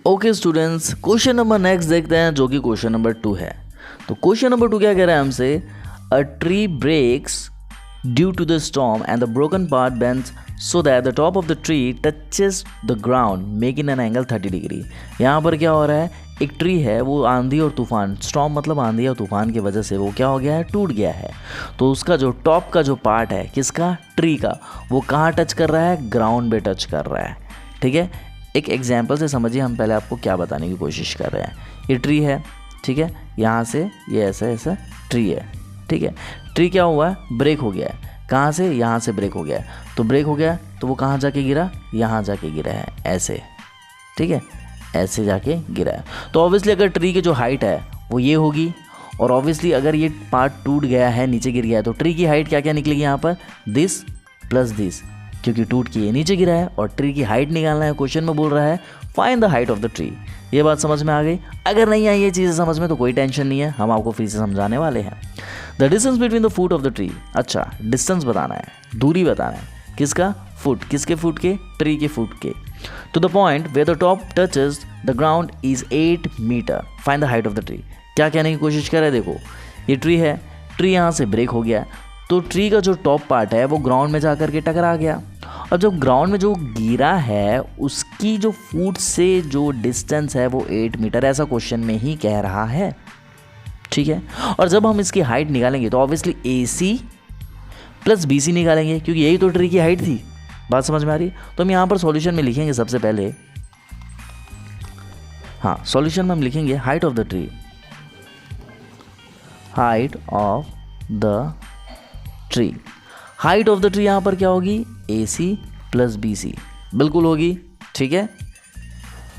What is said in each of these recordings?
Okay students, question number next देखते हैं जो कि क्वेश्चन नंबर 2 है। तो क्वेश्चन नंबर 2 क्या कह रहा है हमसे, a tree breaks due to the storm and the broken part bends so that the top of the tree touches the ground making an angle 30 degree. यहाँ पर क्या हो रहा है, एक ट्री है वो आंधी और तूफान, स्टॉर्म मतलब आंधी और तूफान की वजह से वो क्या हो गया है, टूट गया है। तो उसका जो टॉप का जो पार्ट है किसका, ट्री का, वो कहाँ टच कर रहा है, ग्राउंड पे टच कर रहा है। ठीक है, एक एग्जाम्पल से समझिए, हम पहले आपको क्या बताने की कोशिश कर रहे हैं। ये ट्री है, ठीक है, यहाँ से ये ऐसा ऐसा ट्री है, ठीक है। ट्री क्या हुआ है, ब्रेक हो गया है। कहाँ से, यहाँ से ब्रेक हो गया है। तो ब्रेक हो गया तो वो कहाँ जाके गिरा, यहाँ जाके गिरा है ऐसे, ठीक है, ऐसे जाके गिरा है। तो ऑब्वियसली अगर ट्री की जो हाइट है वो ये होगी, और ऑब्वियसली अगर ये पार्ट टूट गया है, नीचे गिर गया है, तो ट्री की हाइट क्या क्या निकलेगी यहाँ पर, दिस प्लस दिस, क्योंकि टूट के ये नीचे गिरा है और ट्री की हाइट निकालना है। क्वेश्चन में बोल रहा है find the height of the tree. ये बात समझ में आ गई? अगर नहीं आई ये चीज़ें समझ में तो कोई टेंशन नहीं है, हम आपको फिर से समझाने वाले हैं। The distance between the foot of the tree, अच्छा डिस्टेंस बताना है, दूरी बताना है, किसका, फुट, किसके फुट के, ट्री के फुट के, to the point where the top touches the ground is 8 metre, find the height of the tree. क्या कहने की कोशिश कर रहे हैं, देखो ये ट्री है, ट्री यहाँ से ब्रेक हो गया, तो ट्री का जो टॉप पार्ट है वो ग्राउंड में जाकर के टकरा गया, और जब ग्राउंड में जो गिरा है उसकी जो फुट से जो डिस्टेंस है वो 8 मीटर, ऐसा क्वेश्चन में ही कह रहा है, ठीक है। और जब हम इसकी हाइट निकालेंगे तो ऑब्वियसली AC प्लस BC निकालेंगे, क्योंकि यही तो ट्री की हाइट थी। बात समझ में आ रही? तो हम यहाँ पर सॉल्यूशन में लिखेंगे सबसे पहले, हाँ सॉल्यूशन में हम लिखेंगे height of the tree, height of the tree. Height of the tree यहाँ पर क्या होगी, AC प्लस BC, बिल्कुल होगी, ठीक है।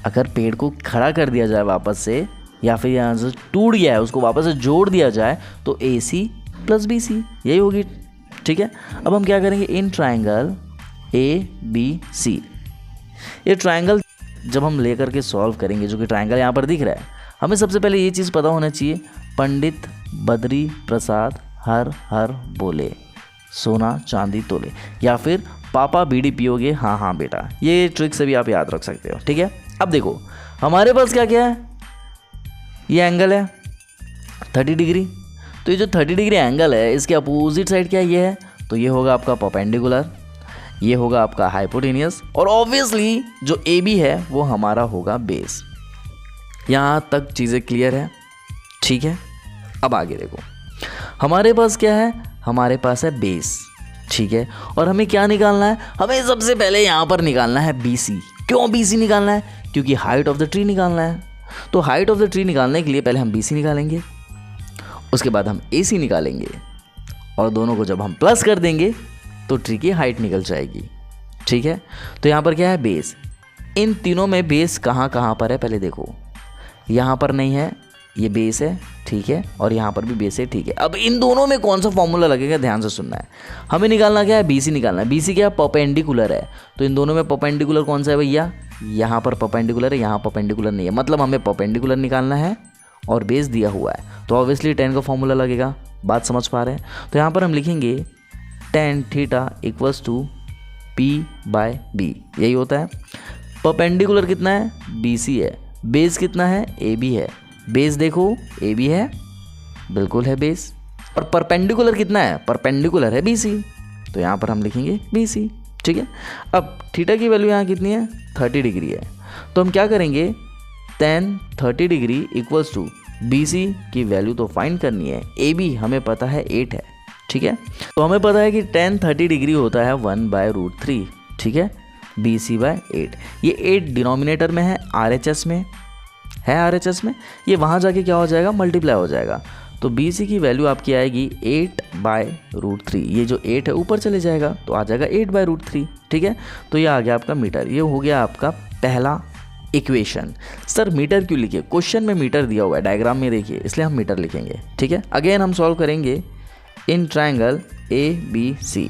अगर पेड़ को खड़ा कर दिया जाए वापस से, या फिर यहाँ से टूट गया है उसको वापस से जोड़ दिया जाए, तो AC प्लस BC यही होगी, ठीक है। अब हम क्या करेंगे, इन ट्राइंगल ABC, ये ट्राइंगल जब हम लेकर के सॉल्व करेंगे, जो कि ट्राइंगल यहाँ पर दिख रहा है, हमें सबसे पहले ये चीज़ पता होना चाहिए, पंडित बद्री प्रसाद हर हर बोले, सोना चांदी तोले, या फिर पापा बीड़ी पियोगे, हाँ हाँ बेटा, ये ट्रिक से भी आप याद रख सकते हो, ठीक है। अब देखो हमारे पास क्या क्या है, ये एंगल है 30 डिग्री, तो ये जो 30 डिग्री एंगल है इसके अपोजिट साइड क्या है, ये है, तो ये होगा आपका परपेंडिकुलर, ये होगा आपका हाइपोटेनियस, और ऑब्वियसली जो AB है वो हमारा होगा बेस। यहाँ तक चीज़ें क्लियर है, ठीक है। अब आगे देखो, हमारे पास क्या है, हमारे पास है बेस, ठीक है, और हमें क्या निकालना है, हमें सबसे पहले यहाँ पर निकालना है BC। क्यों BC निकालना है, क्योंकि हाइट ऑफ द ट्री निकालना है। तो हाइट ऑफ द ट्री निकालने के लिए पहले हम BC निकालेंगे, उसके बाद हम AC निकालेंगे, और दोनों को जब हम प्लस कर देंगे तो ट्री की हाइट निकल जाएगी, ठीक है। तो यहाँ पर क्या है, बेस। इन तीनों में बेस कहाँ कहाँ पर है, पहले देखो, यहाँ पर नहीं है, ये बेस है, ठीक है, और यहाँ पर भी बेस है, ठीक है। अब इन दोनों में कौन सा फॉर्मूला लगेगा, ध्यान से सुनना है। हमें निकालना क्या है, BC निकालना है। BC क्या, परपेंडिकुलर है, तो इन दोनों में परपेंडिकुलर कौन सा है भैया, यहाँ पर परपेंडिकुलर है, यहाँ परपेंडिकुलर नहीं है, मतलब हमें परपेंडिकुलर निकालना है, और बेस दिया हुआ है, तो ऑब्वियसली tan का फॉर्मूला लगेगा। बात समझ पा रहे हैं? तो यहाँ पर हम लिखेंगे tan theta equals to P/B, यही होता है। परपेंडिकुलर कितना है, BC है, बेस कितना है, AB है, बेस देखो AB है, बिल्कुल है बेस, और परपेंडिकुलर कितना है, परपेंडिकुलर है BC, तो यहाँ पर हम लिखेंगे BC, ठीक है। अब थीटा की वैल्यू यहाँ कितनी है, 30 डिग्री है, तो हम क्या करेंगे, tan 30 degree equals to BC की वैल्यू तो फाइंड करनी है, AB हमें पता है 8 है, ठीक है। तो हमें पता है कि tan 30 डिग्री होता है 1/√3, ठीक है, BC/8। ये 8 डिनोमिनेटर में है, RHS में है, RHS में ये वहाँ जाके क्या हो जाएगा, मल्टीप्लाई हो जाएगा, तो BC की वैल्यू आपकी आएगी 8/√3, ये जो 8 है ऊपर चले जाएगा तो आ जाएगा 8/√3, ठीक है। तो ये आ गया आपका मीटर, ये हो गया आपका पहला इक्वेशन। सर मीटर क्यों लिखे, क्वेश्चन में मीटर दिया हुआ है, डायग्राम में देखिए, इसलिए हम मीटर लिखेंगे, ठीक है। अगेन हम सॉल्व करेंगे इन ट्राइंगल ABC।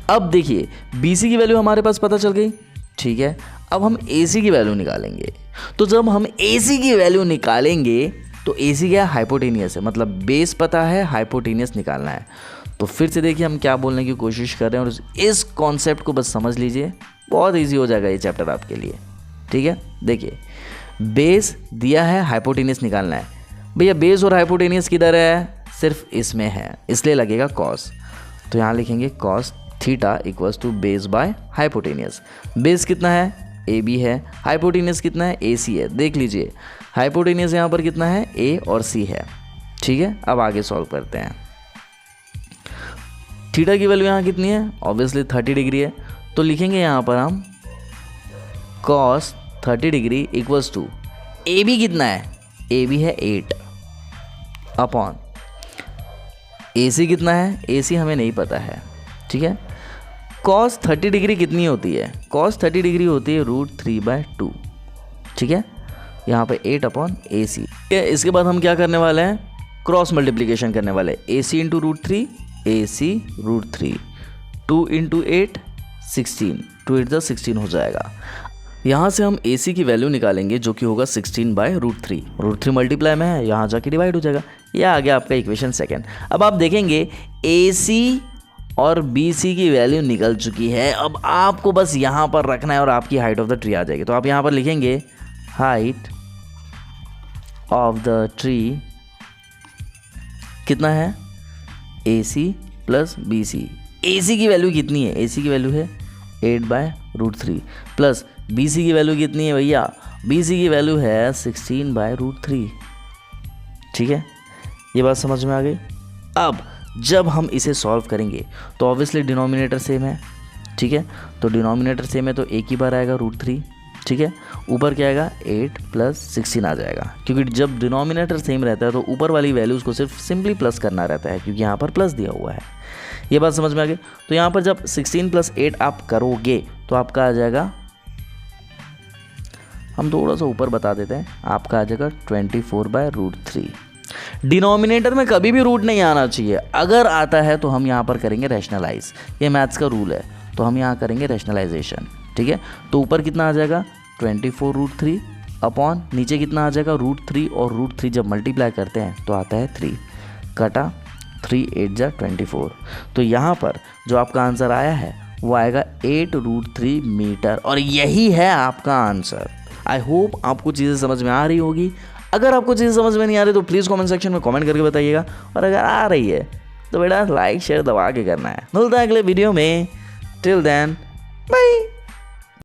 अब देखिए BC की वैल्यू हमारे पास पता चल गई, ठीक है। अब हम AC की वैल्यू निकालेंगे, तो जब हम AC की वैल्यू निकालेंगे तो AC क्या है, हाइपोटेनियस है, मतलब बेस पता है, हाइपोटेनियस निकालना है। तो फिर से देखिए हम क्या बोलने की कोशिश कर रहे हैं, और इस कॉन्सेप्ट को बस समझ लीजिए, बहुत ईजी हो जाएगा ये चैप्टर आपके लिए, ठीक है। देखिए बेस दिया है, हाइपोटेनियस निकालना है। भैया बेस और हाइपोटेनियस किधर है, सिर्फ इसमें है, इसलिए लगेगा कॉस। तो यहाँ लिखेंगे cos theta equals to base by hypotenuse. Base कितना है, ए बी है, हाइपोटेनियस कितना है, ए सी है। देख लीजिए हाइपोटेनियस यहाँ पर कितना है, ए और सी है। ठीक है, अब आगे सॉल्व करते हैं। थीटा की वैल्यू यहाँ कितनी है, ऑब्वियसली 30 डिग्री है। तो लिखेंगे यहाँ पर हम cos 30 degree equals to A B कितना है, ए बी है 8 अपॉन ए सी कितना है, ए सी हमें नहीं पता है। ठीक है, कॉस 30 डिग्री कितनी होती है, कॉस 30 डिग्री होती है √3/2। ठीक है, यहाँ पे 8 अपॉन ए सी। ठीक है, इसके बाद हम क्या करने वाले हैं, क्रॉस मल्टीप्लिकेशन करने वाले हैं। ए सी इंटू √3, ए सी √3, 2 इंटू 8 16, 2 8 16 हो जाएगा। यहाँ से हम ए सी की वैल्यू निकालेंगे जो कि होगा 16/√3। √3 मल्टीप्लाई में है, यहाँ जाके डिवाइड हो जाएगा। यह आ गया आपका इक्वेशन सेकेंड। अब आप देखेंगे ए सी और बी सी की वैल्यू निकल चुकी है। अब आपको बस यहाँ पर रखना है और आपकी हाइट ऑफ द ट्री आ जाएगी। तो आप यहाँ पर लिखेंगे हाइट ऑफ द ट्री कितना है, ए सी प्लस बी सी। ए सी की वैल्यू कितनी है, ए सी की वैल्यू है 8/√3 प्लस बी सी की वैल्यू कितनी है भैया, बी सी की वैल्यू है 16/√3। ठीक है, ये बात समझ में आ गई। अब जब हम इसे सॉल्व करेंगे तो ऑब्वियसली डिनोमिनेटर सेम है। ठीक है, तो डिनोमिनेटर सेम है तो एक ही बार आएगा √3। ठीक है, ऊपर क्या आएगा 8 + 16 आ जाएगा, क्योंकि जब डिनोमिनेटर सेम रहता है तो ऊपर वाली वैल्यूज़ को सिर्फ सिंपली प्लस करना रहता है, क्योंकि यहाँ पर प्लस दिया हुआ है। ये बात समझ में आ गई। तो यहाँ पर जब 16 + 8 आप करोगे तो आपका आ जाएगा, हम थोड़ा सा ऊपर बता देते हैं, आपका आ जाएगा 24/√3। डिनोमिनेटर में कभी भी रूट नहीं आना चाहिए, अगर आता है तो हम यहाँ पर करेंगे रैशनलाइज। ये मैथ्स का रूल है, तो हम यहाँ करेंगे रैशनलाइजेशन। ठीक है, तो ऊपर कितना आ जाएगा 24√3 अपॉन नीचे कितना आ जाएगा √3, और √3 जब मल्टीप्लाई करते हैं तो आता है 3, कटा 3 8 जा 24। तो यहाँ पर जो आपका आंसर आया है वो आएगा 8√3 मीटर, और यही है आपका आंसर। आई होप आपको चीज़ें समझ में आ रही होगी। अगर आपको चीज़ें समझ में नहीं आ रही तो प्लीज़ कमेंट सेक्शन में कमेंट करके बताइएगा, और अगर आ रही है तो बेटा लाइक शेयर दबा के करना है। मिलता है अगले वीडियो में, टिल देन बाय।